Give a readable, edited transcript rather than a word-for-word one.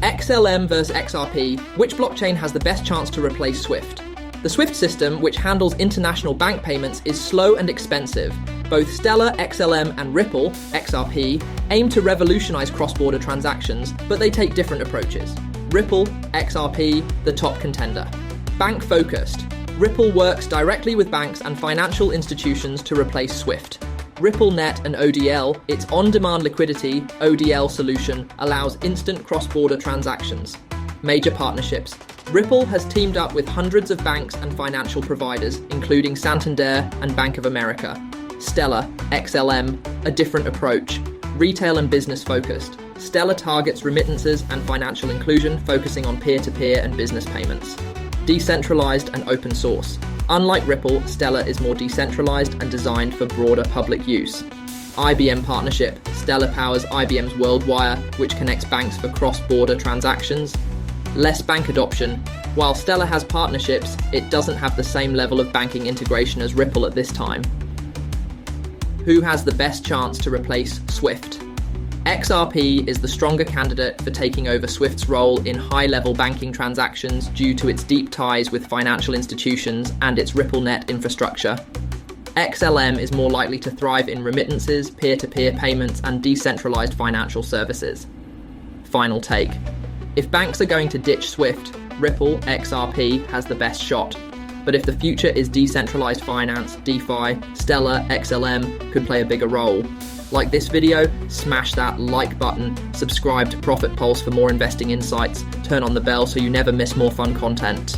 XLM versus XRP, which blockchain has the best chance to replace SWIFT? The SWIFT system, which handles international bank payments, is slow and expensive. Both Stella, XLM, and Ripple, XRP, aim to revolutionize cross-border transactions, but they take different approaches. Ripple, XRP, the top contender. Bank-focused. Ripple works directly with banks and financial institutions to replace SWIFT. RippleNet and ODL, its on-demand liquidity ODL solution, allows instant cross-border transactions. Major partnerships. Ripple has teamed up with hundreds of banks and financial providers, including Santander and Bank of America. Stella, XLM, a different approach. Retail and business focused. Stella targets remittances and financial inclusion, focusing on peer-to-peer and business payments. Decentralized and open source. Unlike Ripple, Stella is more decentralized and designed for broader public use. IBM partnership. Stella powers IBM's WorldWire, which connects banks for cross-border transactions. Less bank adoption. While Stella has partnerships, it doesn't have the same level of banking integration as Ripple at this time. Who has the best chance to replace SWIFT? XRP is the stronger candidate for taking over SWIFT's role in high-level banking transactions due to its deep ties with financial institutions and its RippleNet infrastructure. XLM is more likely to thrive in remittances, peer-to-peer payments, and decentralized financial services. Final take. If banks are going to ditch SWIFT, Ripple, XRP has the best shot. But if the future is decentralized finance, DeFi, Stella, XLM could play a bigger role. Like this video, smash that like button, subscribe to Profit Pulse for more investing insights, turn on the bell so you never miss more fun content.